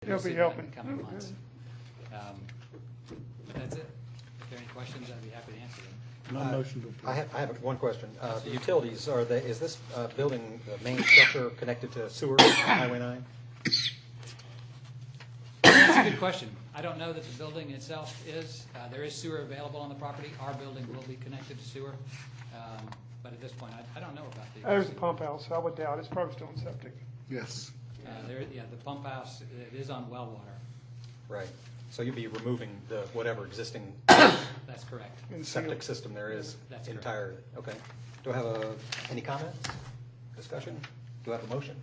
He'll be helping. In the coming months. But that's it. If there are any questions, I'd be happy to answer them. No motion to approve. I have one question. The utilities, is this building, the main structure connected to sewer on Highway 9? That's a good question. I don't know that the building itself is. There is sewer available on the property. Our building will be connected to sewer. But at this point, I don't know about the. There's a pump house. I would doubt it's probably still in septic. Yes. The pump house, it is on well water. Right. So you'd be removing the whatever existing That's correct. septic system there is That's correct. entirely. Okay. Do I have any comment, discussion? Do I have a motion?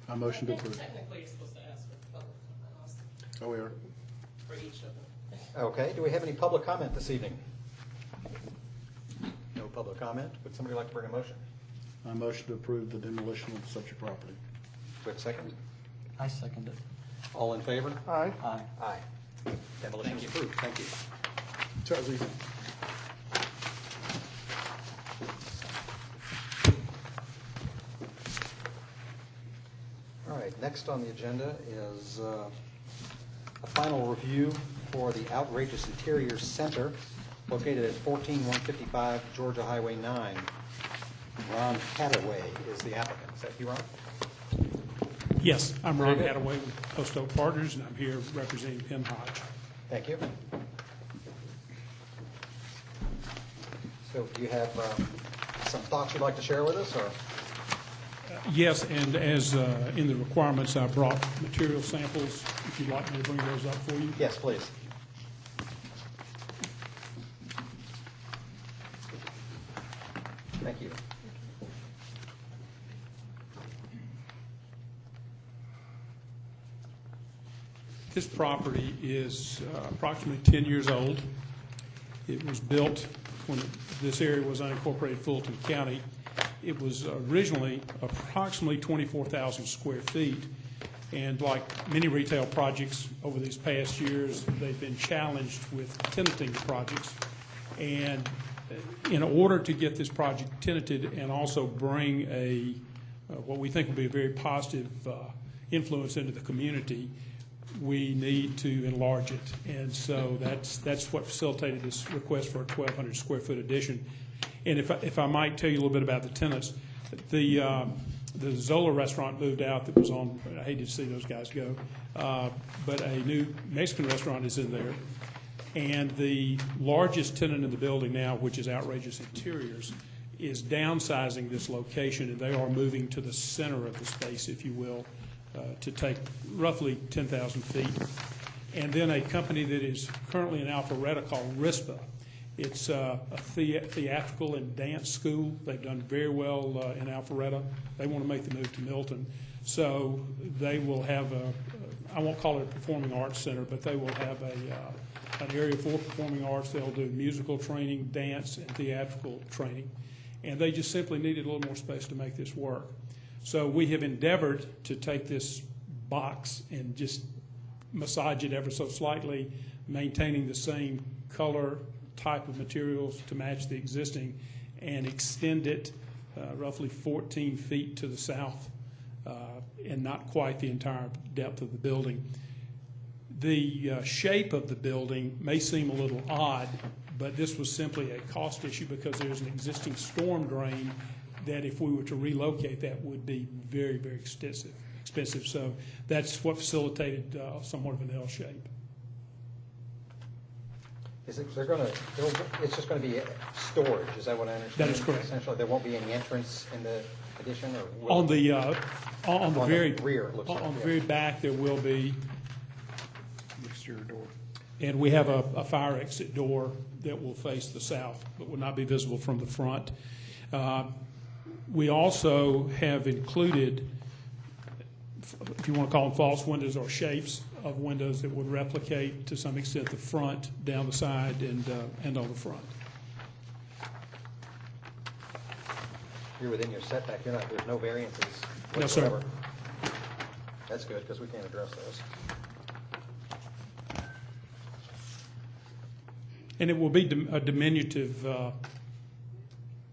I motion to approve. Technically, you're supposed to ask for public comment also, Oh, we are. for each of them. Okay. Do we have any public comment this evening? No public comment. Would somebody like to bring a motion? I motion to approve the demolition of the subject property. Do we have a second? I second it. All in favor? Aye. Aye. Aye. Demolition is approved. Thank you. Charles, easy. All right, next on the agenda is a final review for the Outrageous Interiors Center located at 14155 Georgia Highway 9. Ron Hathaway is the applicant. Is that you, Ron? Yes, I'm Ron Very good. Hathaway with Post Oak Partners, and I'm here representing Penn Hodge. Thank you. So do you have some thoughts you'd like to share with us, or? Yes, and as in the requirements, I brought material samples, if you'd like me to bring those up for you. Yes, please. Thank you. This property is approximately 10 years old. It was built when this area was unincorporated Fulton County. It was originally approximately 24,000 square feet, and like many retail projects over these past years, they've been challenged with tenanting the projects. And in order to get this project tenanted and also bring a what we think will be a very positive influence into the community, we need to enlarge it. And so that's what facilitated this request for a 1,200 square foot addition. And if I might tell you a little bit about the tenants, the Zola restaurant moved out that was on, I hated to see those guys go, but a new Mexican restaurant is in there. And the largest tenant in the building now, which is Outrageous Interiors, is downsizing this location, and they are moving to the center of the space, if you will, to take roughly 10,000 feet. And then a company that is currently in Alpharetta called RISPA. It's a theatrical and dance school. They've done very well in Alpharetta. They want to make the move to Milton. So they will have I won't call it a performing arts center, but they will have an area for performing arts. They'll do musical training, dance, and theatrical training. And they just simply needed a little more space to make this work. So we have endeavored to take this box and just massage it ever so slightly, maintaining the same color, type of materials to match the existing, and extend it roughly 14 feet to the south and not quite the entire depth of the building. The shape of the building may seem a little odd, but this was simply a cost issue because there's an existing storm drain that if we were to relocate that would be very, very expensive. So that's what facilitated somewhat of an L shape. Is it, it's just going to be storage, is that what I understand? That is correct. Essentially, there won't be any entrance in the addition, or will On the the rear, it looks like, on the yeah. very back, there will be, Exterior door. and we have a fire exit door that will face the south, but will not be visible from the front. We also have included, if you want to call them false windows or shapes of windows that would replicate to some extent the front, down the side, and on the front. You're within your setback, there's no variances No, sir. whatsoever. That's good, because we can't address those. And it will be a diminutive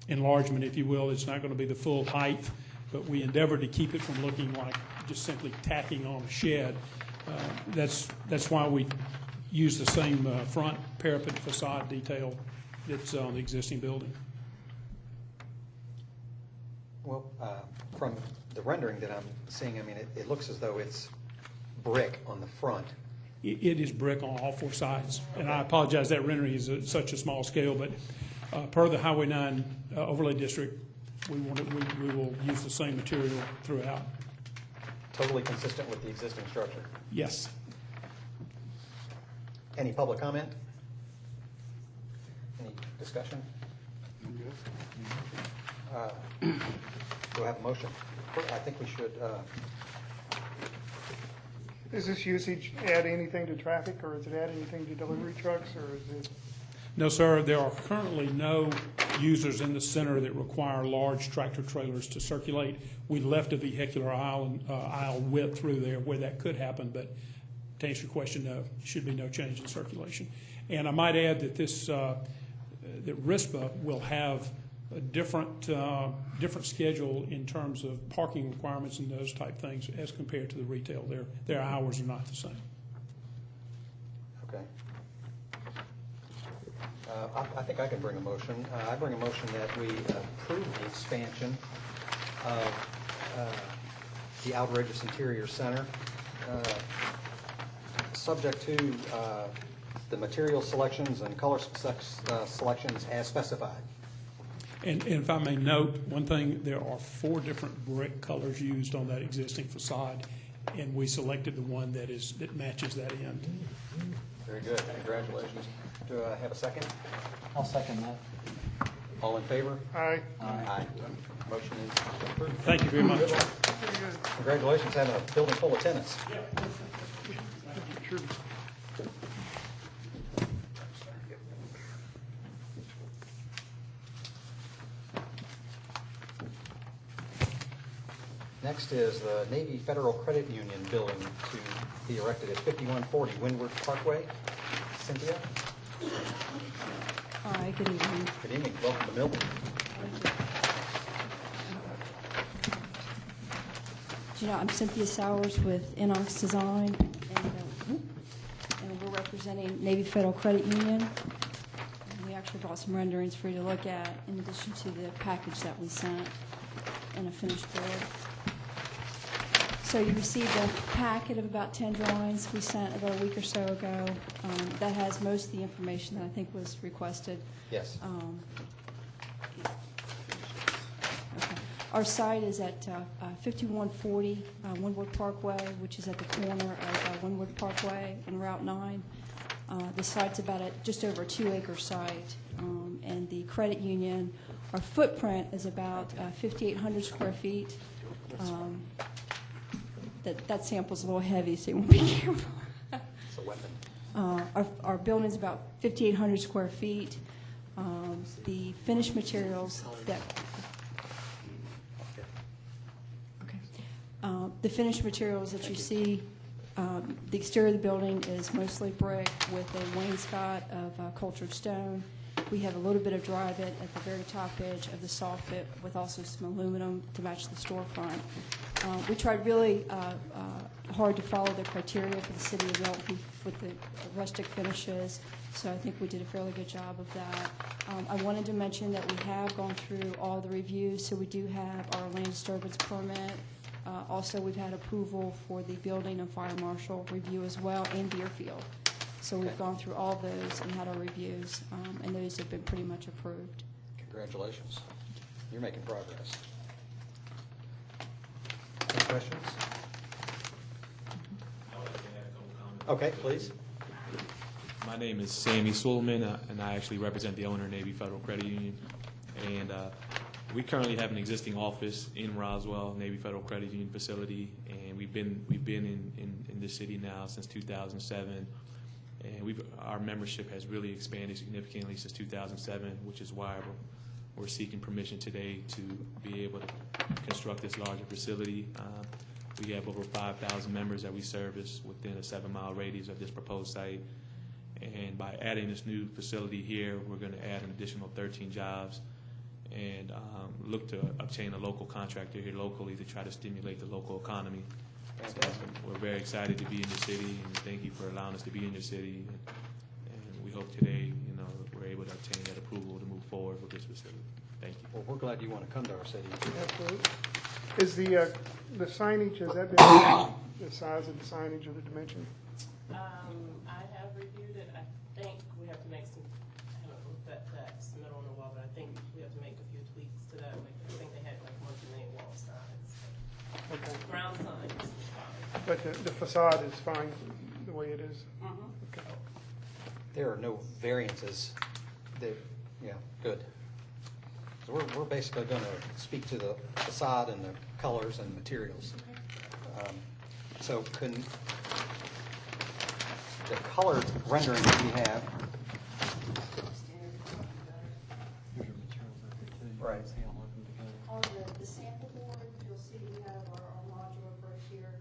enlargement, if you will. It's not going to be the full height, but we endeavored to keep it from looking like just simply tacking on a shed. That's why we use the same front parapet facade detail that's on the existing building. Well, from the rendering that I'm seeing, I mean, it looks as though it's brick on the front. It is brick on all four sides, and I apologize, that rendering is at such a small scale, but per the Highway 9 overlay district, we will use the same material throughout. Totally consistent with the existing structure. Yes. Any public comment? Any discussion? Do I have a motion? I think we should, Does this usage add anything to traffic, or does it add anything to delivery trucks, or is it? No, sir, there are currently no users in the center that require large tractor trailers to circulate. We left a vehicular aisle width through there where that could happen, but to answer your question, no, should be no change in circulation. And I might add that that RISPA will have a different schedule in terms of parking requirements and those type things as compared to the retail. Their hours are not the same. okay. I think I can bring a motion. I bring a motion that we approve the expansion of the Outrageous Interior Center, subject to the material selections and color selections as specified. And if I may note, one thing, there are 4 different brick colors used on that existing facade, and we selected the one that matches that end. Very good. Congratulations. Do I have a second? I'll second that. All in favor? Aye. Aye. Motion is approved. Thank you very much. Pretty good. Congratulations, having a building full of tenants. Sure. Next is the Navy Federal Credit Union building to be erected at 5140 Windward Parkway. Cynthia? Hi, good evening. Good evening. Welcome to Milton. Do you know, I'm Cynthia Sowers with Inox Design, and we're representing Navy Federal Credit Union. And we actually brought some renderings for you to look at in addition to the package that we sent in a finished bid. So you received a packet of about 10 drawings we sent about a week or so ago. That has most of the information that I think was requested. Yes. Okay. Our site is at 5140 Windward Parkway, which is at the corner of Windward Parkway and Route 9. The site's about just over a 2-acre site, and the credit union, our footprint is about 5,800 square feet. That sample's a little heavy, so you want to be careful. It's a weapon. Our building's about 5,800 square feet. The finished materials that the finished materials that you see, the exterior of the building is mostly brick with a wainscot of cultured stone. We have a little bit of dry bit at the very top edge of the soft bit with also some aluminum to match the storefront. We tried really hard to follow the criteria for the city of Milton with the rustic finishes, so I think we did a fairly good job of that. I wanted to mention that we have gone through all the reviews, so we do have our land disturbance permit. Also, we've had approval for the building and fire marshal review as well, and Deerfield. So we've gone through all those and had our reviews, and those have been pretty much approved. Congratulations. You're making progress. Any questions? Okay, please. My name is Sammy Suleiman, and I actually represent the owner of Navy Federal Credit Union. And we currently have an existing office in Roswell, Navy Federal Credit Union facility, and we've been in this city now since 2007. And our membership has really expanded significantly since 2007, which is why we're seeking permission today to be able to construct this larger facility. We have over 5,000 members that we service within a 7-mile radius of this proposed site. And by adding this new facility here, we're going to add an additional 13 jobs and look to obtain a local contractor here locally to try to stimulate the local economy. Fantastic. We're very excited to be in the city, and thank you for allowing us to be in your city. And we hope today, we're able to obtain that approval to move forward with this facility. Thank you. Well, we're glad you want to come to our city. Absolutely. Is the signage, has that been, the size of the signage or the dimension? I have reviewed it. I think we have to make some, I haven't looked at that submittal in a while, but I think we have to make a few tweaks to that. Like, I think they had like 1 to 8 wall signs. Okay. Ground signs is fine. But the facade is fine the way it is? Okay. There are no variances. Yeah, good. So we're basically going to speak to the facade and the colors and materials. So can the color rendering that we have, Here's your materials over here too. You Right. can see all of them together. On the sample board, you'll see we have our modular brick here.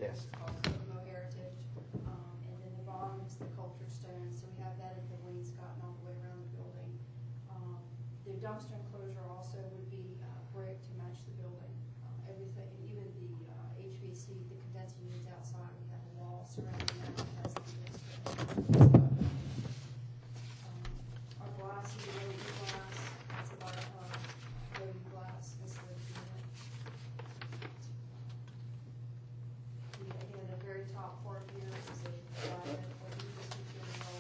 Yes. It's called Kokomo Heritage. And then the bottom is the cultured stone, so we have that at the wainscot and all the way around the building. The dumpster enclosure also would be brick to match the building. Everything, even the HVAC, the condensing units outside, we have a wall surrounding that that has the our glass is LED glass, it's about LED glass instead of unit. Again, the very top part here is a diamond or this material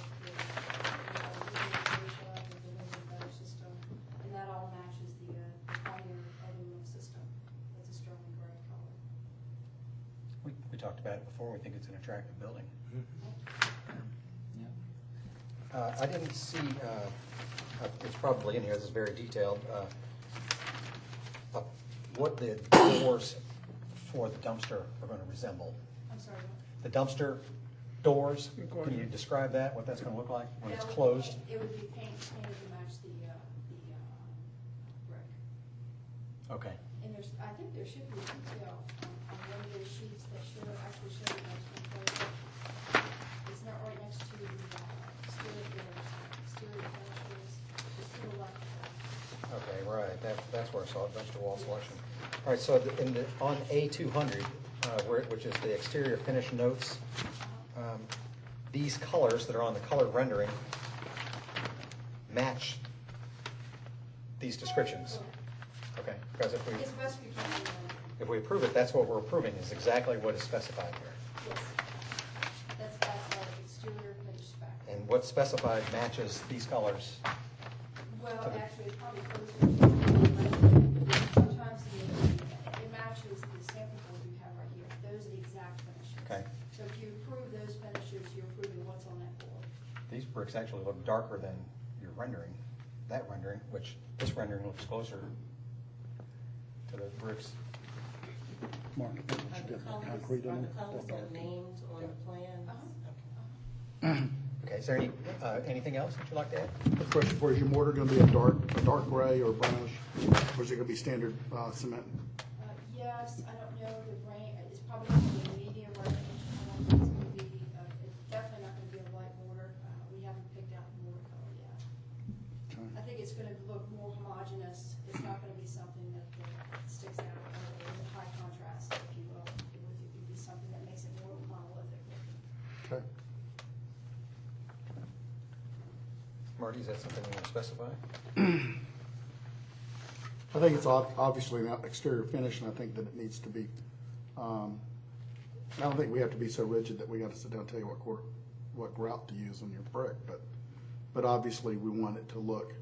with the window gutter system, and that all matches the pioneer aluminum system. It's a sterling gray color. we talked about it before, we think it's an attractive building. Yeah. I didn't see, it's probably in here, this is very detailed, what the doors for the dumpster are going to resemble. I'm sorry. The dumpster doors, can you describe that, what that's going to look like when it's That would be closed? paint- It would be painted to match the brick. Okay, And there's, I think there should be a detail on one of those sheets that should actually show the next one. It's not right next to the exterior finishes, it's to the left of that. okay, right, that's where I saw it, dumpster wall selection. All right, so on A200, which is the exterior finish notes, these colors that are on the color rendering match these descriptions. Okay, because It's best we can, if we approve it, that's what we're approving, is exactly what is specified here. yes. That's our exterior finish spec. And what's specified matches these colors. Well, to the- actually, it's probably closer to, sometimes it matches the sample board we have right here. Those are the exact finishes. Okay. So if you approve those finishes, you're approving what's on that board. These bricks actually look darker than your rendering, that rendering, which this rendering looks closer to the bricks. Mark, Are you the got that colors, concrete in are the it? colors That that are dark. named on the plans? Uh-huh. Okay, is there anything else that you'd like to add? The question for you, is your mortar gonna be a dark gray or brownish? Or is it gonna be standard, cement? Yes, I don't know the range, it's probably going to be a medium range. I don't think it's going to be, it's definitely not going to be a light mortar. We haven't picked out the mortar color yet. Okay. I think it's going to look more homogeneous. It's not going to be something that sticks out or in high contrast, if you will. It would be something that makes it more monolithic looking. Okay. Marty, is that something you want to specify? I think it's obviously an exterior finish, and I think that it needs to be, I don't think we have to be so rigid that we gotta sit down and tell you what grout to use on your brick, but obviously we want it to look,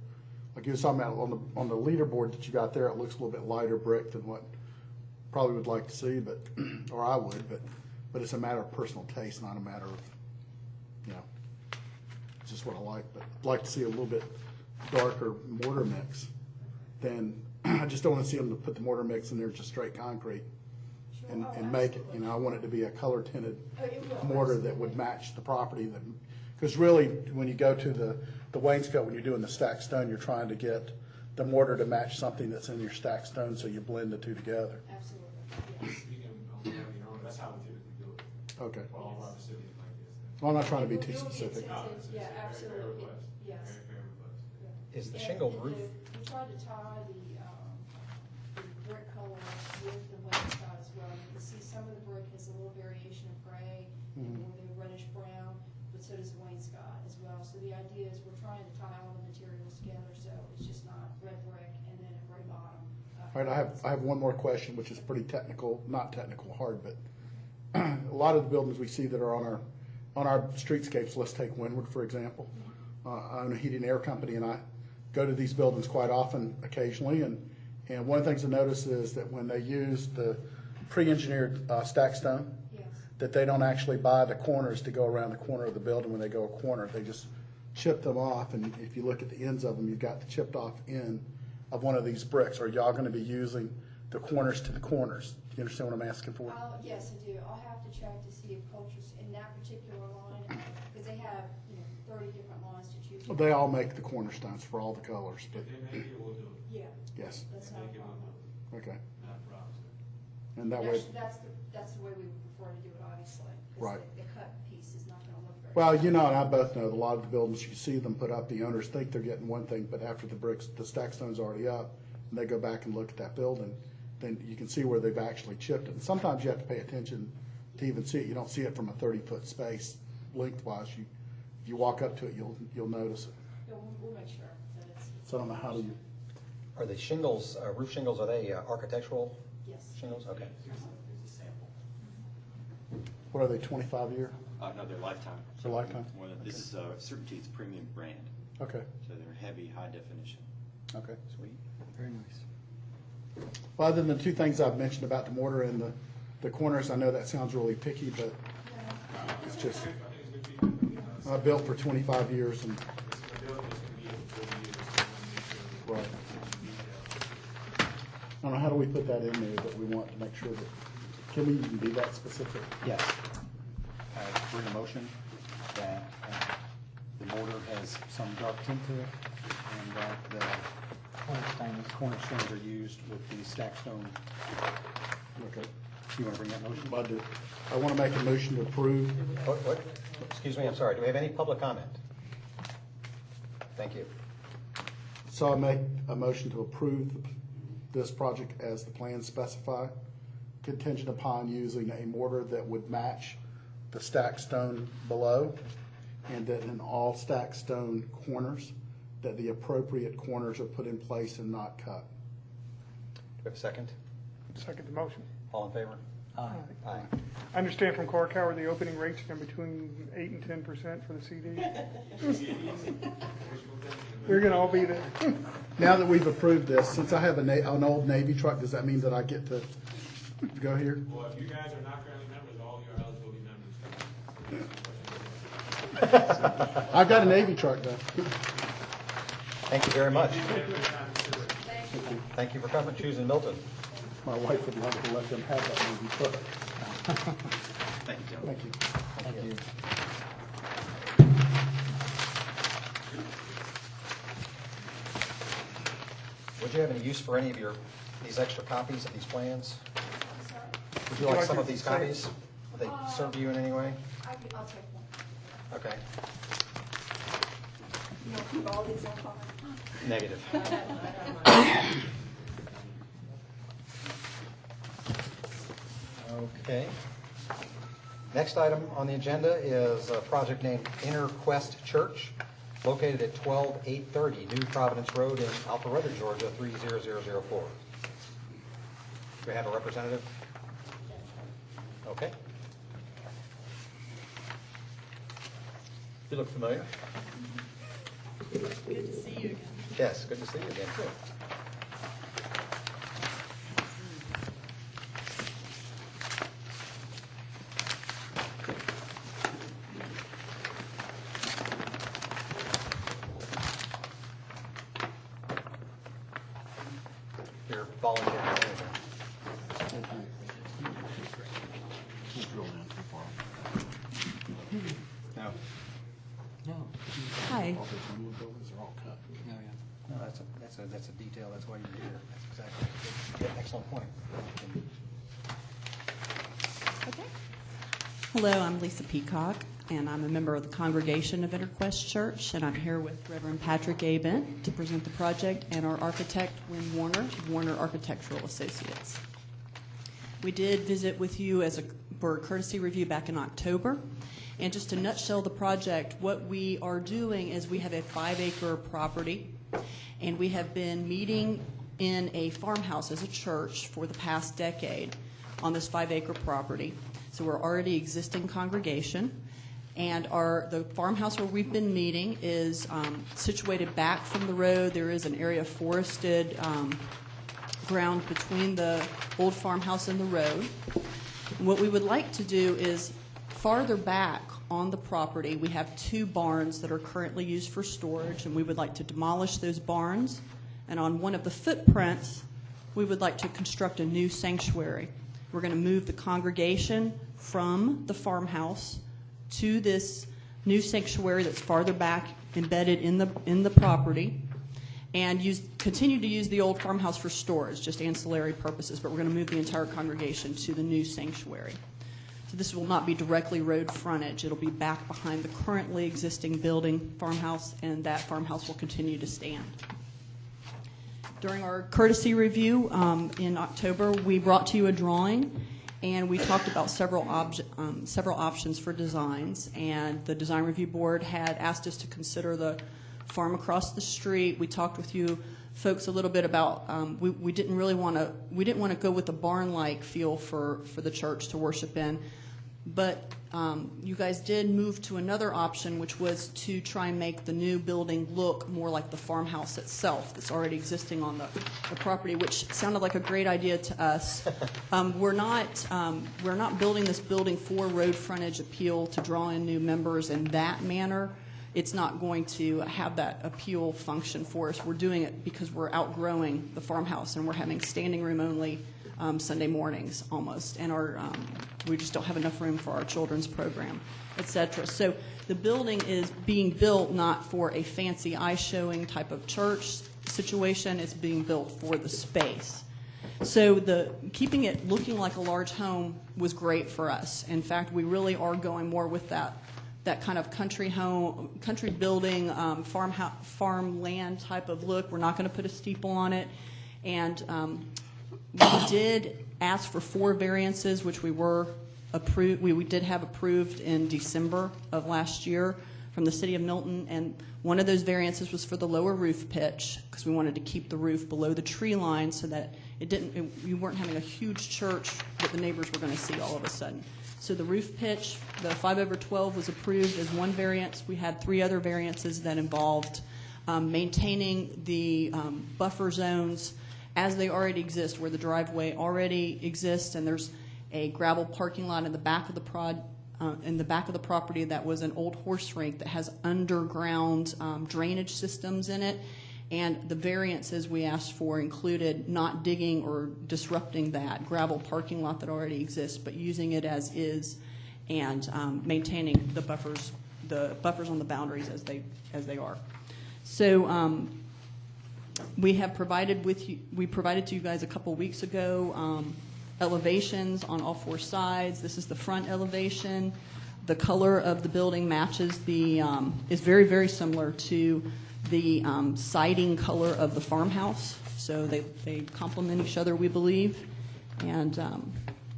like you were talking about on the leaderboard that you got there, it looks a little bit lighter brick than what probably would like to see, but, or I would, but it's a matter of personal taste, not a matter of, it's just what I like, but I'd like to see a little bit darker mortar mix than, I just don't want to see them to put the mortar mix in there just straight concrete and make it, I want it to be a color tinted mortar that would match the property. Because really, when you go to the wainscot, when you're doing the stacked stone, you're trying to get the mortar to match something that's in your stacked stone, so you blend the two together. Absolutely, yes. You can have your own, that's how we typically do it. Okay. For all of our facilities like this. Well, I'm not trying to be too It will be specific. intensive, yeah, absolutely, yes. Fair request. Is the And- shingle and roof, We tried to tie the brick color with the wainscot as well. You can see some of the brick has a little variation of gray and more the reddish brown, but so does the wainscot as well. So the idea is we're trying to tie all the materials together, so it's just not red brick and then a gray bottom. All right, I have one more question, which is pretty technical, not technical, hard, but a lot of the buildings we see that are on our streetscapes, let's take Windward, for example. I own a heating and air company, and I go to these buildings quite often, occasionally, and one of the things I notice is that when they use the pre-engineered stack stone, Yes. that they don't actually buy the corners to go around the corner of the building when they go a corner. They just chip them off, and if you look at the ends of them, you've got the chipped off end of one of these bricks. Are y'all gonna be using the corners to the corners? Do you understand what I'm asking for? Yes, I do. I'll have to check to see if cultures in that particular line, because they have, 30 different lines to choose from. They all make the cornerstones for all the colors, but, Yeah, yes, that's not a problem. okay. And that way, Actually, that's the way we would prefer to do it, obviously. 'Cause Right. The cut piece is not gonna look very. well, and I both know, a lot of the buildings, you see them put up, the owners think they're getting one thing, but after the stack stone's already up, and they go back and look at that building, then you can see where they've actually chipped it. And sometimes you have to pay attention to even see it. You don't see it from a 30-foot space lengthwise. If you walk up to it, you'll notice it. Yeah, we'll make sure that it's. So I don't know, how do you, Are the shingles, roof shingles, are they architectural Yes. shingles? Okay. what are they, 25-year? No, they're lifetime. For lifetime? This is Certainty's premium brand, Okay, so they're heavy, high definition. okay. Sweet. Very nice. Well, other than the two things I've mentioned about the mortar and the corners, I know that sounds really picky, but it's just, I built for 25 years and. Right. I don't know, how do we put that in there that we want to make sure that, can we even be that specific? Yes. Bring a motion that the mortar has some dark tint to it, and that the cornerstones are used with the stack stone. Okay. You want to bring that motion? I do. I want to make a motion to approve. What? Excuse me, I'm sorry. Do we have any public comment? Thank you. So I make a motion to approve this project as the plans specify, contingent upon using a mortar that would match the stack stone below, and that in all stack stone corners, that the appropriate corners are put in place and not cut. Do we have a second? Second the motion. All in favor? Aye. Aye. I understand from Clark Howard, the opening rates are between 8 and 10% for the CD. They're gonna all be there. Now that we've approved this, since I have an old Navy truck, does that mean that I get to go here? Well, if you guys are not currently members, all your eligible members. I've got a Navy truck though. Thank you very much. Thank you for coming, choosing Milton. My wife would love to let them have that Navy truck. Thank you, Joe. Thank you. Thank you. Would you have any use for any of these extra copies of these plans? Would you like some of these copies? Would they serve you in any way? I'll take one. Okay. You know, keep all these on file. Negative. Okay. Next item on the agenda is a project named Inner Quest Church, located at 12830 New Providence Road in Alpharetta, Georgia, 30004. Do we have a representative? Okay. You look familiar. Good to see you again. Yes, good to see you again, too. You're volunteering manager. No. All Hi. those Windward buildings are all cut. No, that's a detail, that's why you're here. That's exactly, excellent point. Okay. Hello, I'm Lisa Peacock, and I'm a member of the congregation of Interquest Church, and I'm here with Reverend Patrick A. Bent to present the project and our architect, Wynn Warner, Warner Architectural Associates. We did visit with you for a courtesy review back in October. And just to nutshell the project, what we are doing is we have a 5-acre property, and we have been meeting in a farmhouse as a church for the past decade on this 5-acre property. So we're already existing congregation, and the farmhouse where we've been meeting is situated back from the road. There is an area of forested ground between the old farmhouse and the road. And what we would like to do is farther back on the property, we have 2 barns that are currently used for storage, and we would like to demolish those barns. And on one of the footprints, we would like to construct a new sanctuary. We're going to move the congregation from the farmhouse to this new sanctuary that's farther back, embedded in the property, and continue to use the old farmhouse for storage, just ancillary purposes, but we're going to move the entire congregation to the new sanctuary. So this will not be directly road frontage. It'll be back behind the currently existing building farmhouse, and that farmhouse will continue to stand. During our courtesy review in October, we brought to you a drawing, and we talked about several options for designs. And the design review board had asked us to consider the farm across the street. We talked with you folks a little bit about we didn't want to go with a barn-like feel for the church to worship in, but you guys did move to another option, which was to try and make the new building look more like the farmhouse itself that's already existing on the property, which sounded like a great idea to us. We're not building this building for road frontage appeal to draw in new members in that manner. It's not going to have that appeal function for us. We're doing it because we're outgrowing the farmhouse, and we're having standing room only Sunday mornings almost, and we just don't have enough room for our children's program, etc. So the building is being built not for a fancy eye-showing type of church situation. It's being built for the space. So keeping it looking like a large home was great for us. In fact, we really are going more with that kind of country building, farmland type of look. We're not going to put a steeple on it. And we did ask for 4 variances, which we were approved. We did have approved in December of last year from the city of Milton. And one of those variances was for the lower roof pitch, because we wanted to keep the roof below the tree line so that you weren't having a huge church that the neighbors were going to see all of a sudden. So the roof pitch, the 5/12 was approved as one variance. We had 3 other variances that involved maintaining the buffer zones as they already exist, where the driveway already exists, and there's a gravel parking lot in the back of the property that was an old horse rink that has underground drainage systems in it. And the variances we asked for included not digging or disrupting that gravel parking lot that already exists, but using it as is, and maintaining the buffers on the boundaries as they are. So we provided to you guys a couple weeks ago elevations on all 4 sides. This is the front elevation. The color of the building matches is very, very similar to the siding color of the farmhouse. So they complement each other, we believe. And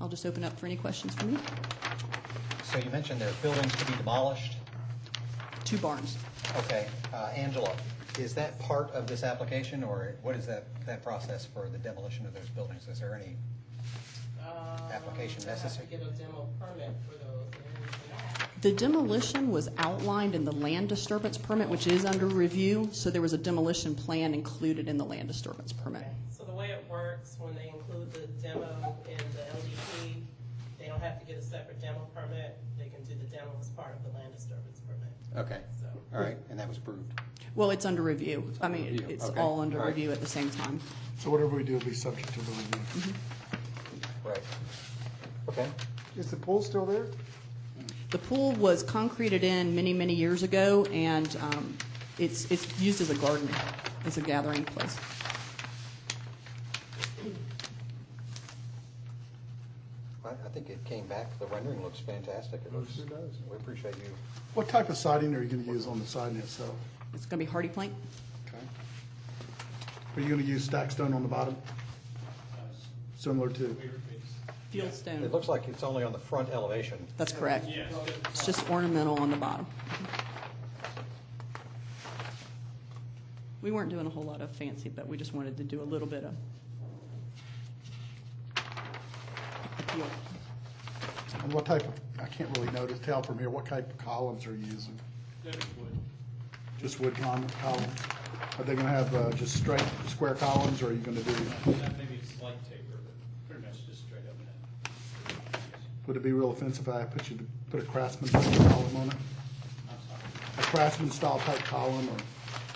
I'll just open up for any questions from you. So you mentioned there are buildings to be demolished. 2 barns. Okay, Angela, is that part of this application, or what is that process for the demolition of those buildings? Is there any application necessary? Have to get a demo permit for those. The demolition was outlined in the land disturbance permit, which is under review, so there was a demolition plan included in the land disturbance permit. Okay. So the way it works, when they include the demo in the LDP, they don't have to get a separate demo permit. They can do the demo as part of the land disturbance permit. Okay, So. all right, and that was approved. Well, it's under review. It's under review. It's Okay. all under All right. review at the same time. So whatever we do will be subject to the review. Right. Okay. Is the pool still there? The pool was concreted in many, many years ago, and it's used as a garden, as a gathering place. I think it came back. The rendering looks fantastic. It does. We appreciate you. What type of siding are you going to use on the siding itself? It's going to be hardy plank. Okay. Are you going to use stack stone on the bottom? Similar to? Fieldstone. It looks like it's only on the front elevation. That's correct. It's just ornamental on the bottom. We weren't doing a whole lot of fancy, but we just wanted to do a little bit of appeal. And what type of, I can't really tell from here, what type of columns are you using? Just wood columns? Are they gonna have just straight square columns, or are you gonna do? Maybe it's slight taper, but pretty much just straight up and down. Would it be real offensive if I put a Craftsman type column on it? A Craftsman style type column, or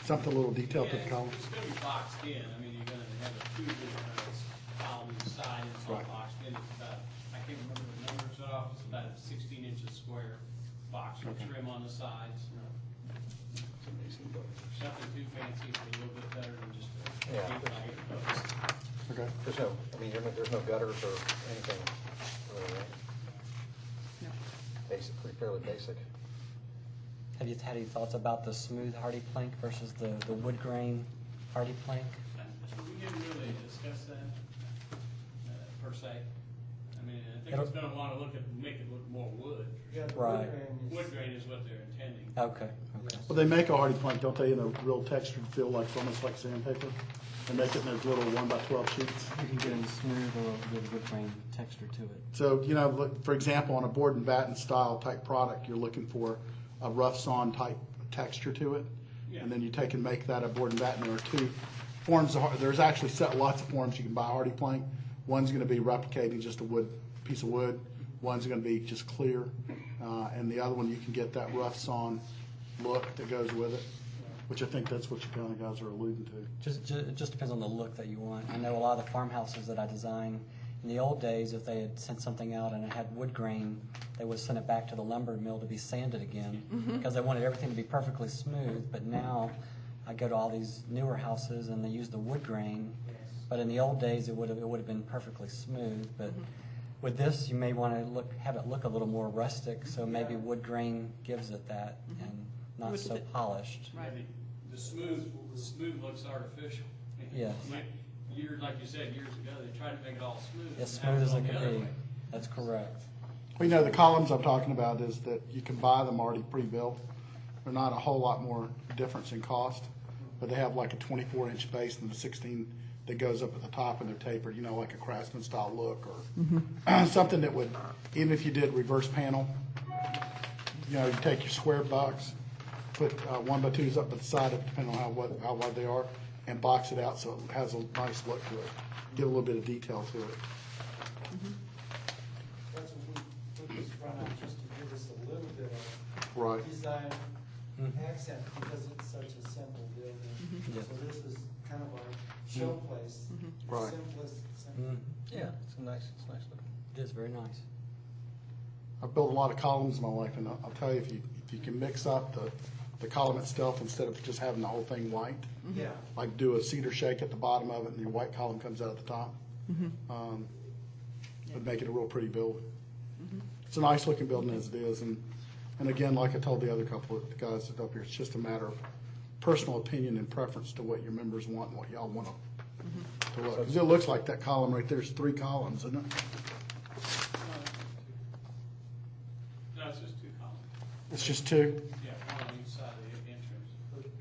something a little detailed to the column? It's gonna be boxed in. I mean, you're gonna have a two different columns side, and it's all Right. boxed in. It's about, I can't remember the numbers off, it's about a 16 inches square box with trim on the sides. Nothing too fancy, but a little bit better than just a Yeah. 8x8 post. Okay. There's no, I mean, there's no gutters or anything, really, right? No. Basic, pretty fairly basic. Have you had any thoughts about the smooth hardy plank versus the wood grain hardy plank? We didn't really discuss that, per se. I mean, I think it's gonna wanna make it look more wood. Right. Wood grain is what they're intending. Okay. Well, they make a hardy plank, don't they, in a real textured feel, like almost like sandpaper? They make it in those little 1x12 sheets. You can get them smooth or with wood grain texture to it. So, look, for example, on a board and batten style type product, you're looking for a rough sawn type texture to it. Yeah. And then you take and make that a board and batten. There are two forms there's actually lots of forms you can buy hardy plank. One's gonna be replicating just a piece of wood. One's gonna be just clear. And the other one, you can get that rough sawn look that goes with it, which I think that's what you kind of guys are alluding to. It just depends on the look that you want. I know a lot of the farmhouses that I design, in the old days, if they had sent something out and it had wood grain, they would send it back to the lumber mill to be sanded again, because they wanted everything to be perfectly smooth. But now, I go to all these newer houses and they use the wood grain, but in the old days, it would have been perfectly smooth. But with this, you may want to have it look a little more rustic, so maybe wood grain gives it that, and not Would so it- polished. Right. The smooth looks artificial. Yes. Like you said, years ago, they tried to make it all smooth. As and now smooth it's as all it the can other be. way. That's correct. Well, the columns I'm talking about is that you can buy them already pre-built. They're not a whole lot more difference in cost, but they have like a 24-inch base and the 16 that goes up at the top, and they're tapered, like a Craftsman style look, or something that would, even if you did reverse panel, you take your square box, put 1x2s up at the side, depending on how wide they are, and box it out so it has a nice look to it. Give a little bit of detail to it. That's what we put this front out, just to give us a little bit of Right. design accent, because it's such a simple building. Yeah. So this is kind of our showplace, Right. simplest, Yeah, it's a nice look. It is very nice. I've built a lot of columns in my life, and I'll tell you, if you can mix up the column itself instead of just having the whole thing white, Yeah. like do a cedar shake at the bottom of it and your white column comes out at the top, would make it a real pretty building. It's a nice looking building as it is, and again, like I told the other couple of guys up here, it's just a matter of personal opinion and preference to what your members want and what y'all want to look. 'Cause it looks like that column right there's 3 columns, isn't it? No, it's just two columns. It's just 2, Yeah, one on each side of the entrance.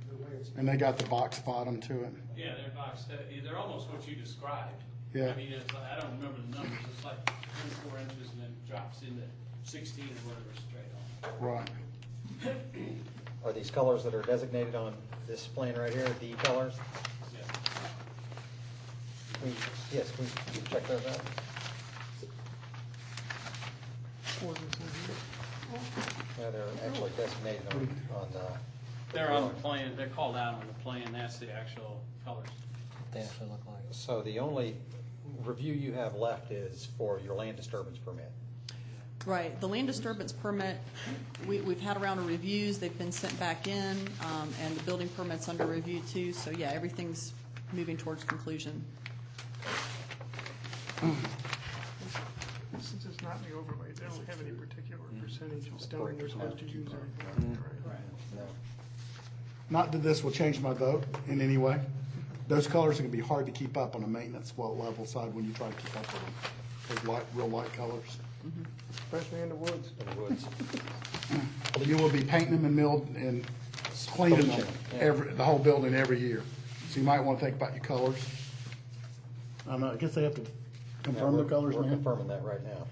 The way it's and they got the box bottom to it. Yeah, they're boxed, they're almost what you described. Yeah. I mean, I don't remember the numbers, it's like 24 inches and then drops into 16 or whatever straight on. Right. Are these colors that are designated on this plan right here, the colors? Yeah. Yes, we can check those out. Yeah, they're actually designated on They're on the plan, they're called out on the plan, that's the actual colors. They actually look like. So the only review you have left is for your land disturbance permit. Right, the land disturbance permit, we've had a round of reviews, they've been sent back in, and the building permit's under review too, so yeah, everything's moving towards conclusion. Since it's not in the overlay, they don't have any particular percentage of stone they're supposed to use or anything, right? No. Not that this will change my vote in any way. Those colors are gonna be hard to keep up on a maintenance level side when you try to keep up with them. those real light colors. Especially in the woods. In the woods. You will be painting them and milled and cleaning them the whole building every year. So you might want to think about your colors. I don't know, I guess they have to confirm the colors We're now. confirming that right now.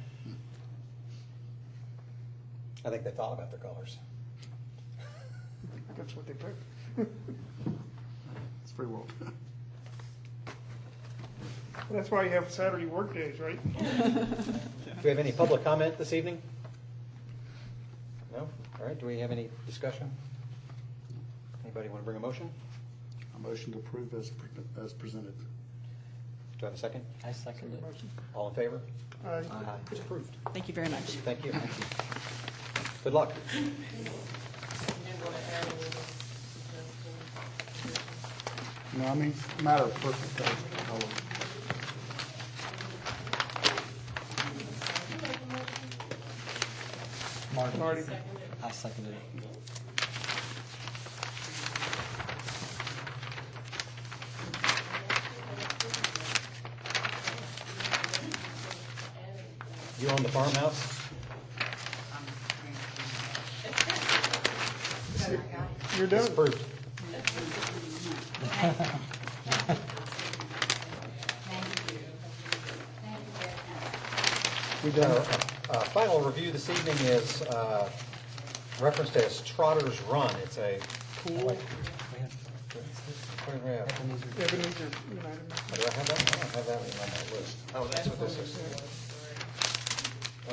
I think they thought about their colors. That's what they pick. It's free world. That's why you have Saturday work days, right? Do we have any public comment this evening? No? All right, do we have any discussion? Anybody want to bring a motion? A motion to approve as presented. Do I have a second? I second it. All in favor? Aye. It's approved. Thank you very much. Thank you. Good luck. You didn't want to add any suggestions? No, I mean, it's a matter of perfect color. Marty. I second it. You own the farmhouse? You're It's done. approved. Our final review this evening is referenced as Trotter's Run. It's a pool. What do we have? Ebenezer United. Do I have that? I don't have that one on my list. Oh, that's what this is.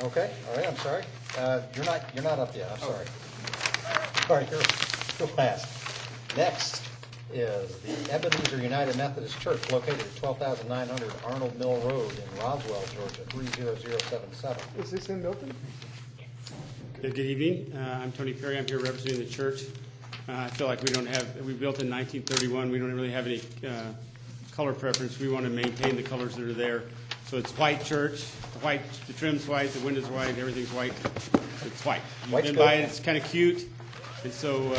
Okay, all right, I'm sorry. You're not up yet, I'm sorry. All right, you're last. Next is the Ebenezer United Methodist Church located at 12,900 Arnold Mill Road in Roswell, Georgia, 30077. Is this in Milton? Good evening. I'm Tony Perry. I'm here representing the church. I feel like we built in 1931. We don't really have any color preference. We want to maintain the colors that are there. So it's white church, the trim's white, the window's white, everything's white. It's white. You've been by it, it's kind of cute. And so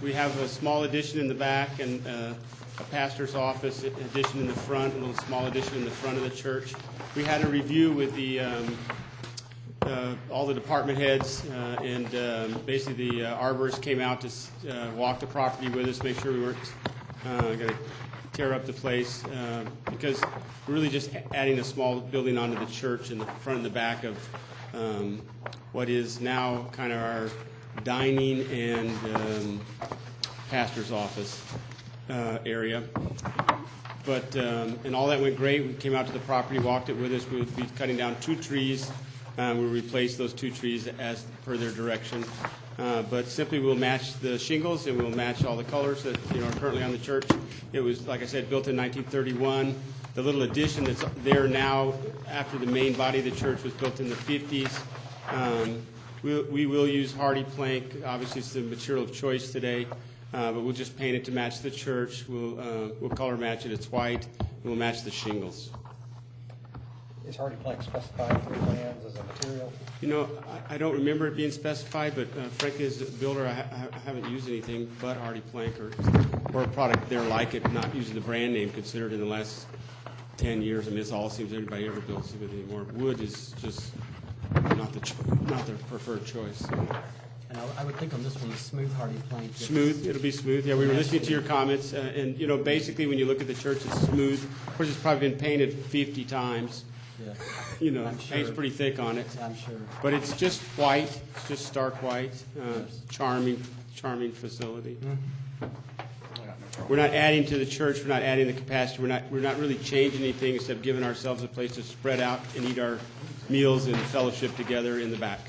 we have a small addition in the back and a pastor's office addition in the front, a little small addition in the front of the church. We had a review with all the department heads, and basically the arborists came out to walk the property with us, make sure we weren't going to tear up the place, because we're really just adding a small building onto the church in the front and the back of what is now kind of our dining and pastor's office area. But, and all that went great. We came out to the property, walked it with us. We would be cutting down 2 trees. We'll replace those 2 trees as per their direction. But simply we'll match the shingles and we'll match all the colors that are currently on the church. It was, like I said, built in 1931. The little addition that's there now after the main body of the church was built in the 50s. We will use hardy plank. Obviously, it's the material of choice today, but we'll just paint it to match the church. We'll color match it. It's white. And we'll match the shingles. Is hardy plank specified in the plans as a material? I don't remember it being specified, but frankly, as a builder, I haven't used anything but hardy plank or a product there like it, not using the brand name considered in the last 10 years. I mean, this all seems everybody ever builds it anymore. Wood is just not the preferred choice. And I would think on this one, the smooth hardy plank. Smooth, it'll be smooth. Yeah, we were listening to your comments, and basically when you look at the church, it's smooth. Of course, it's probably been painted 50 times. Yeah. I'm Paint's pretty thick on it. I'm sure. But it's just white. It's just stark white. Charming facility. We're not adding to the church. We're not adding the capacity. We're not really changing anything except giving ourselves a place to spread out and eat our meals and fellowship together in the back.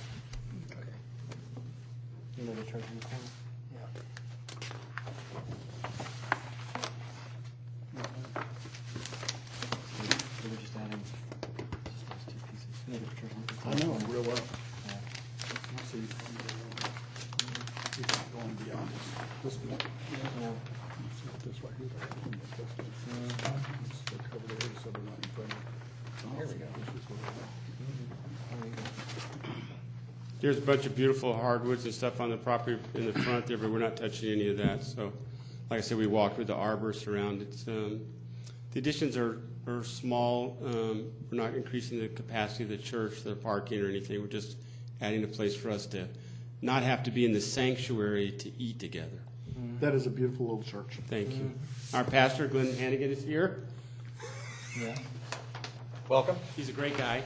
You know the church in the corner? We were just adding just those 2 pieces. You know the church in the I know it real well. Yeah. So you're going beyond this one. Yeah. This right here. Cover the hood so they're not in front of. Here we go. There's a bunch of beautiful hardwoods and stuff on the property in the front there, but we're not touching any of that. So, like I said, we walked with the arborists around. The additions are are small. We're not increasing the capacity of the church, the parking or anything. We're just adding a place for us to not have to be in the sanctuary to eat together. That is a beautiful little church. Thank you. Our pastor, Glenn Hannigan, is here. Yeah. Welcome. He's a great guy.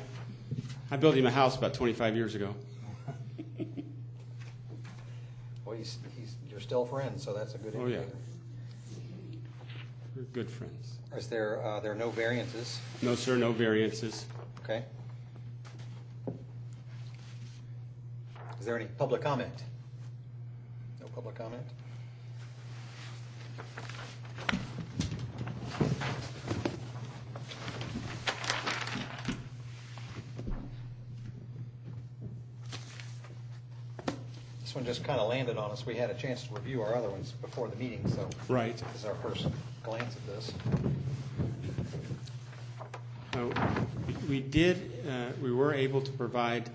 I built him a house about 25 years ago. Well, you're still friends, so that's a good Oh, yeah. indicator. We're good friends. Is there are no variances? No, sir, no variances. Okay. Is there any public comment? No public comment? This one just kind of landed on us. We had a chance to review our other ones before the meeting, so Right. this is our first glance at this. We were able to provide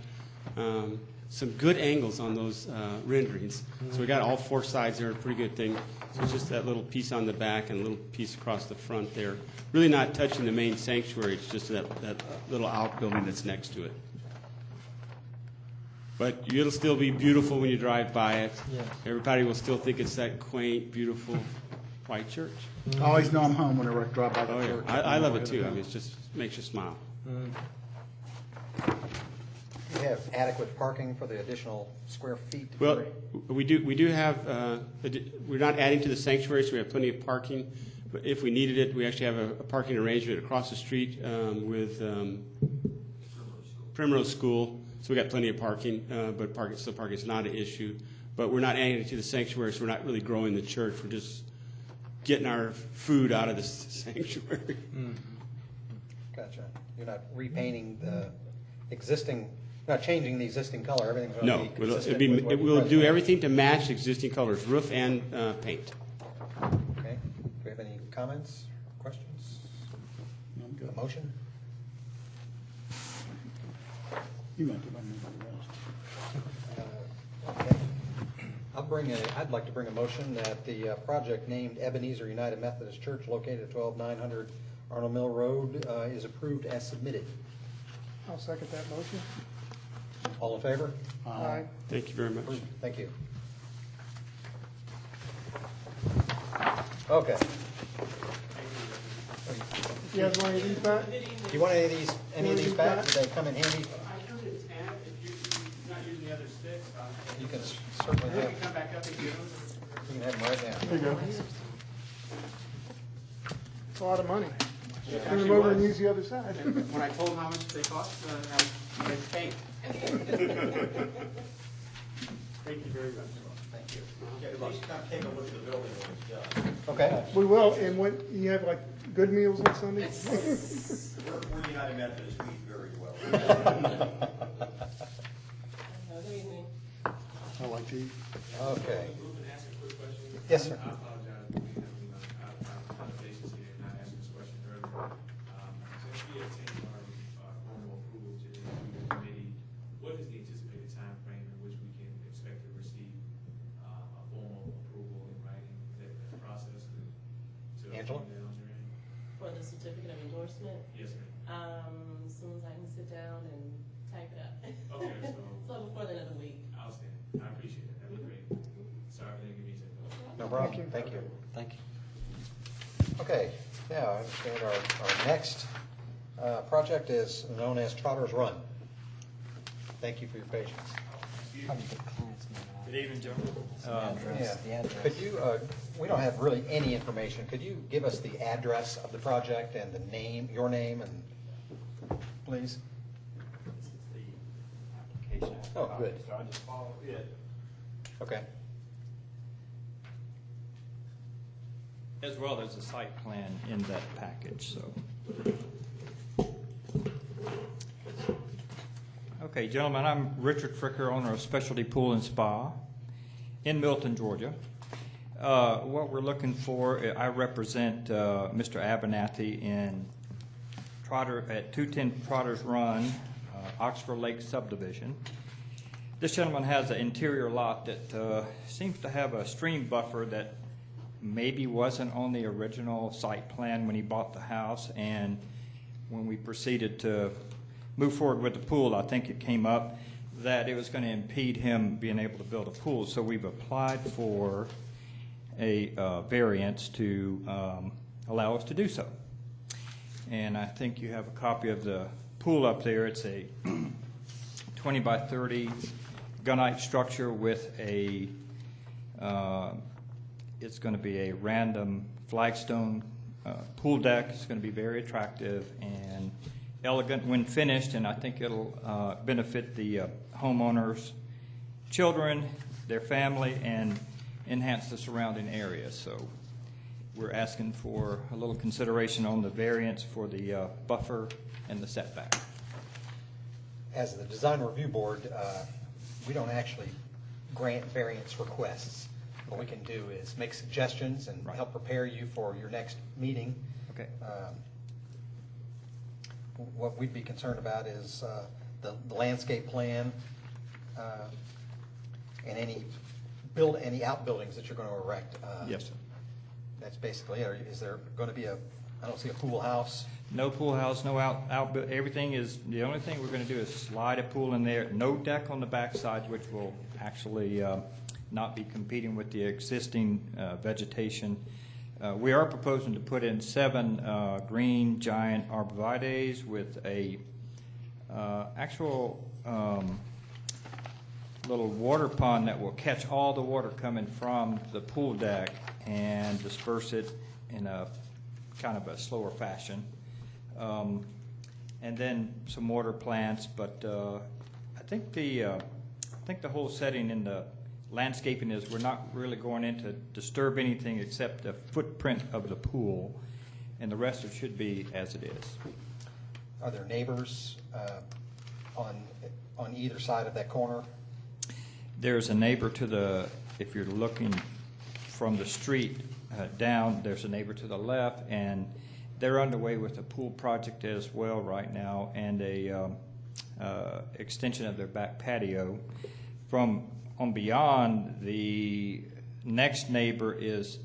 some good angles on those renderings. So we got all four sides there, a pretty good thing. So it's just that little piece on the back and a little piece across the front there. Really not touching the main sanctuary, it's just that little outbuilding that's next to it. But it'll still be beautiful when you drive by it. Yeah. Everybody will still think it's that quaint, beautiful white church. I always know I'm home whenever I drive by the Oh, yeah. church. I love it too. I mean, it just makes you smile. We have adequate parking for the additional square feet? Well, we do have, we're not adding to the sanctuary, so we have plenty of parking. But if we needed it, we actually have a parking arrangement across the street with Primrose School. So we got plenty of parking, but parking is not an issue. But we're not adding it to the sanctuary, so we're not really growing the church. We're just getting our food out of the sanctuary. Gotcha. You're not repainting the existing, not changing the existing color, everything's going No, to be consistent with what it you will do presently- everything to match existing colors, roof and paint. Okay. Do we have any comments, questions? I'm good. A motion? You meant it, I meant Okay. everybody else. I'd like to bring a motion that the project named Ebenezer United Methodist Church located at 12900 Arnold Mill Road is approved as submitted. I'll second that motion. All in favor? Aye. Thank you very much. Thank you. Okay. You guys want any of these back? Do you want any of these back? Did they come in handy? I heard it's add, if you're not using the other sticks, You can certainly have, come back up and get them. you can have them right now. There you go. It's a lot of money. Yeah, Turn them over and use the other side. When I told them how much they cost, they paid. Thank you very much. Thank you. At least come take a look at the building when it's done. Okay. We will, and when, you have like good meals on Sunday? We're United Methodist, we eat very well. Good evening. I like to eat. Okay. Ruben, ask a quick question. Yes, sir. I apologize for being out of patience here and not asking this question earlier. Since we obtained our formal approval to the committee, what is the anticipated time frame in which we can expect to receive a formal approval in writing? Is that the process to Angela? obtain that on your end? For the certificate of endorsement, Yes, ma'am. as soon as I can sit down and type it up. Okay, so So before the end of the week. outstanding. I appreciate that. That'd be great. Sorry for letting me say that. No problem. Thank you. Thank you. Okay, now I understand our next project is known as Trotter's Run. Thank you for your patience. Good evening, Joe. Address, the address. Could you, we don't have really any information. Could you give us the address of the project and the name, your name, and please? This is the application. Oh, good. So I just follow it. Okay. As well, there's a site plan in that package, so. Okay, gentlemen, I'm Richard Fricker, owner of Specialty Pool and Spa in Milton, Georgia. What we're looking for, I represent Mr. Abernathy in at 210 Trotter's Run, Oxford Lake subdivision. This gentleman has an interior lot that seems to have a stream buffer that maybe wasn't on the original site plan when he bought the house, and when we proceeded to move forward with the pool, I think it came up that it was going to impede him being able to build a pool. So we've applied for a variance to allow us to do so. And I think you have a copy of the pool up there. It's a 20 by 30 gunite structure with a, it's going to be a random flagstone pool deck. It's going to be very attractive and elegant when finished, and I think it'll benefit the homeowners' children, their family, and enhance the surrounding area. So we're asking for a little consideration on the variance for the buffer and the setback. As the design review board, we don't actually grant variance requests. What we can do is make suggestions and help prepare you for your next meeting. Okay. What we'd be concerned about is the landscape plan and any outbuildings that you're going to erect. Yes, sir. That's basically it. Is there going to be I don't see a pool house. No pool house, no out. Everything is, the only thing we're going to do is slide a pool in there. No deck on the backside, which will actually not be competing with the existing vegetation. We are proposing to put in 7 green giant arborvitaes with a actual little water pond that will catch all the water coming from the pool deck and disperse it in a kind of a slower fashion. And then some water plants, but I think the whole setting in the landscaping is we're not really going in to disturb anything except the footprint of the pool, and the rest of it should be as it is. Are there neighbors on either side of that corner? There's a neighbor to the, if you're looking from the street down, there's a neighbor to the left, and they're underway with a pool project as well right now, and a extension of their back patio. From on beyond, the next neighbor is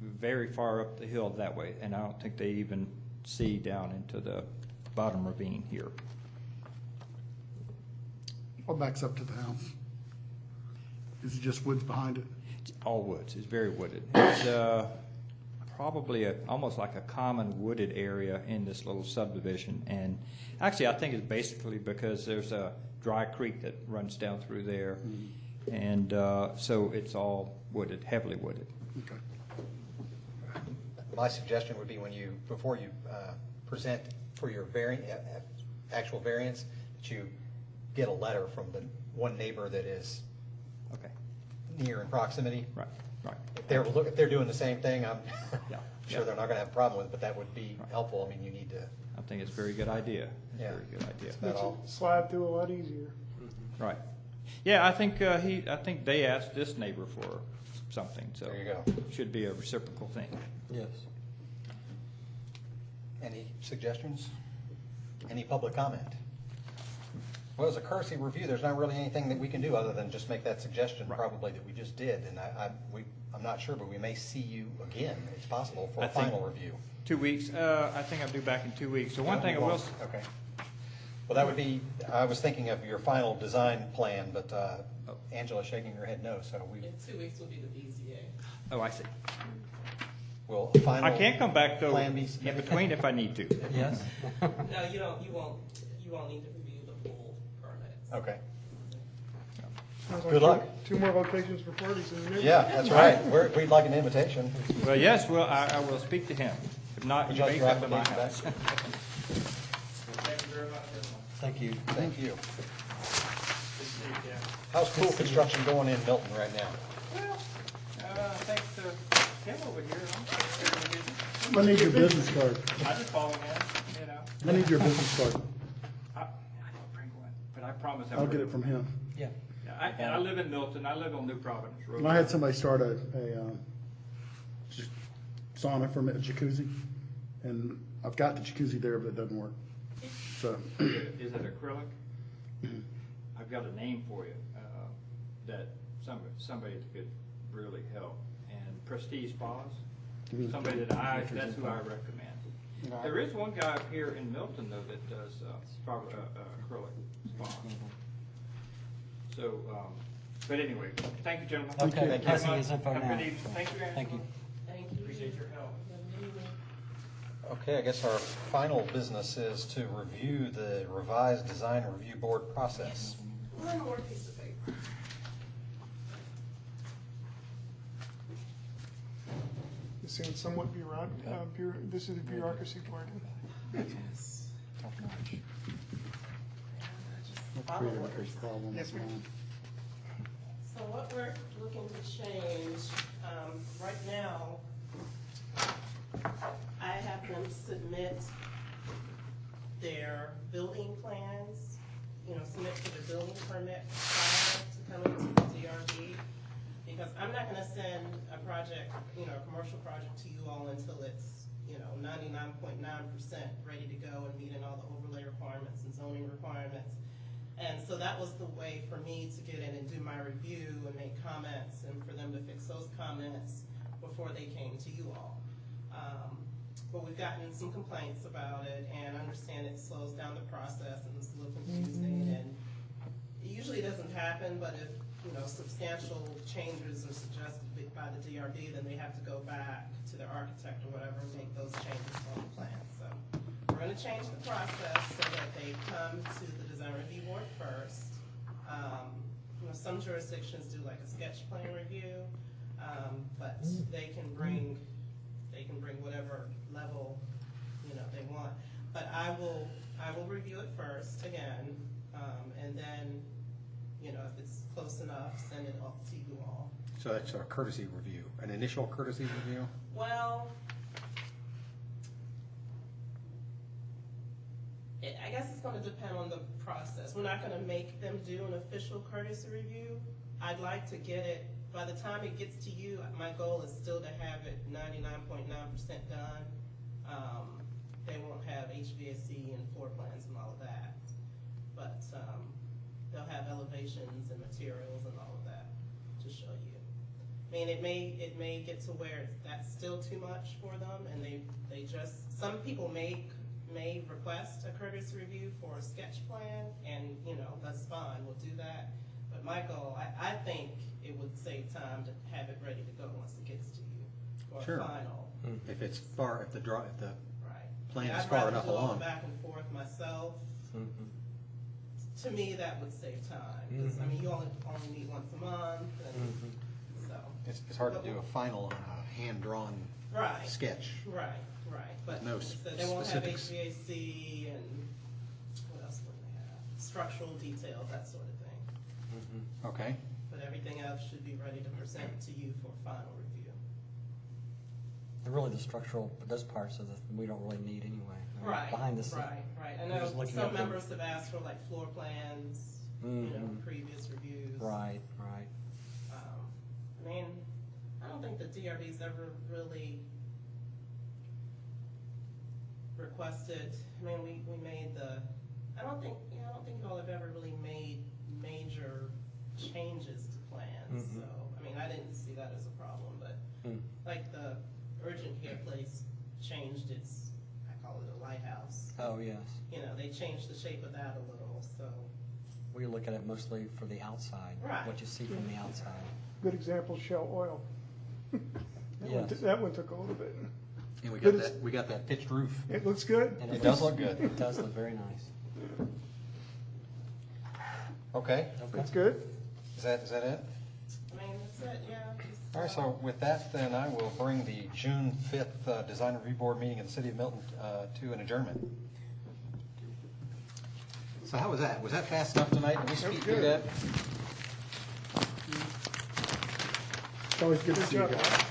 very far up the hill that way, and I don't think they even see down into the bottom ravine here. What backs up to the house? Is it just woods behind it? It's all woods. It's very wooded. It's probably almost like a common wooded area in this little subdivision. And actually, I think it's basically because there's a dry creek that runs down through there. Mm-hmm. And so it's all wooded, heavily wooded. Okay. My suggestion would be before you present for your actual variance, that you get a letter from the one neighbor that is near in proximity. Right. If they're doing the same thing, I'm Yeah. sure they're not going to have a problem with it, but that would be helpful. I mean, you need to. I think it's a very good idea. Yeah. Very good idea. That's all. Slide through a lot easier. Right. Yeah, I think they asked this neighbor for something, so There you go. should be a reciprocal thing. Yes. Any suggestions? Any public comment? Well, as a courtesy review, there's not really anything that we can do other than just make that suggestion probably that we just did. And I'm not sure, but we may see you again. It's possible for a final review. 2 weeks. I think I'll do back in 2 weeks. So one thing I will. Okay. Well, that would be, I was thinking of your final design plan, but Angela's shaking her head no, so we. In 2 weeks will be the BZA. Oh, I see. Will final. I can come back though plan be in submitted? between if I need to. Yes. No, you won't need to review the pool permits. Okay. Sounds Good luck. 2 more locations for parties in the neighborhood. Yeah, that's right. We'd like an invitation. Well, yes. Well, I will speak to him. If not, Would you you may like your come to my application house. back? Thank you very much, everyone. Thank you. Thank you. How's pool construction going in Milton right now? Well, thanks to Tim over here. I'm I need your business card. I just follow him, I need your business card. I don't bring one, but I promise I'll get it from him. Yeah. And I live in Milton. I live on New Providence Road. And I had somebody start a sauna for a jacuzzi, and I've got the jacuzzi there, but it doesn't work. So Is it acrylic? I've got a name for you that somebody could really help. And Prestige Spas, somebody that's who I recommend. You know, There is one guy up here in Milton, though, that does acrylic spa. So, but anyway, thank you, gentlemen. Okay, Thank you very passing much. his info Have a now. good evening. Thank you, Angela. Thank you. Thank you. Appreciate your help. Okay, I guess our final business is to review the revised design review board process. One more piece of paper. This sounds somewhat this is a bureaucracy board. create a big problem. Yes, ma'am. So what we're looking to change, right now, I have them submit their building plans, submit for the building permit prior to coming to the DRB. Because I'm not gonna send a project, a commercial project to you all until it's, 99.9% ready to go and meeting all the overlay requirements and zoning requirements. And so that was the way for me to get in and do my review and make comments and for them to fix those comments before they came to you all. But we've gotten some complaints about it, and I understand it slows down the process and it's a little confusing, and it usually doesn't happen, but if substantial changes are suggested by the DRB, then they have to go back to their architect or whatever and make those changes on the plan. So we're going to change the process so that they come to the design review board first. Some jurisdictions do like a sketch plan review, but they can bring whatever level they want. But I will review it first again, and then if it's close enough, send it off to you all. So that's a courtesy review, an initial courtesy review? Well, I guess it's going to depend on the process. We're not going to make them do an official courtesy review. I'd like to get it, by the time it gets to you, my goal is still to have it 99.9% done. They won't have HVAC and floor plans and all of that, but they'll have elevations and materials and all of that to show you. I mean, it may get to where that's still too much for them, and they just, some people may request a courtesy review for a sketch plan, and that's fine, we'll do that. But my goal, I think it would save time to have it ready to go once it gets to you for Sure. a final. If it's far, if the Right. plan Yeah, is I'd far rather enough do all the along. back and forth myself. Mhm. To me, that would save time, 'cause, I mean, you only meet once a month, and so. It's hard to do a final on a hand-drawn Right. sketch. Right, but No so they won't have specifics. HVAC and what else would they have? Structural details, that sort of thing. Okay. But everything else should be ready to present to you for final review. Really, the structural, those parts of we don't really need anyway. I mean, Right, Behind the scenes. right. I We're just know looking some at the- members have asked for like floor plans, previous reviews. Right. I mean, I don't think the DRB's ever really requested, I mean, we made I don't think y'all have ever really made major changes to plans, so, I mean, I didn't see that as a problem, but like the urgent care place changed its, I call it a lighthouse. Oh, yes. They changed the shape of that a little, so. We look at it mostly for the outside, Right. what you see from the outside. Good example, Shell Oil. Yes. That one took a little bit. And we But got that, we got that pitched roof. It looks good. And It does look good. It does look very nice. Okay, That's good. is that it? I mean, that's it, yeah. All right, so with that, then I will bring the June 5th Design Review Board meeting in the city of Milton to an adjournment. So how was that? Was that fast enough tonight? Did we That was speed through good. that? It's always good to Good see you job. guys.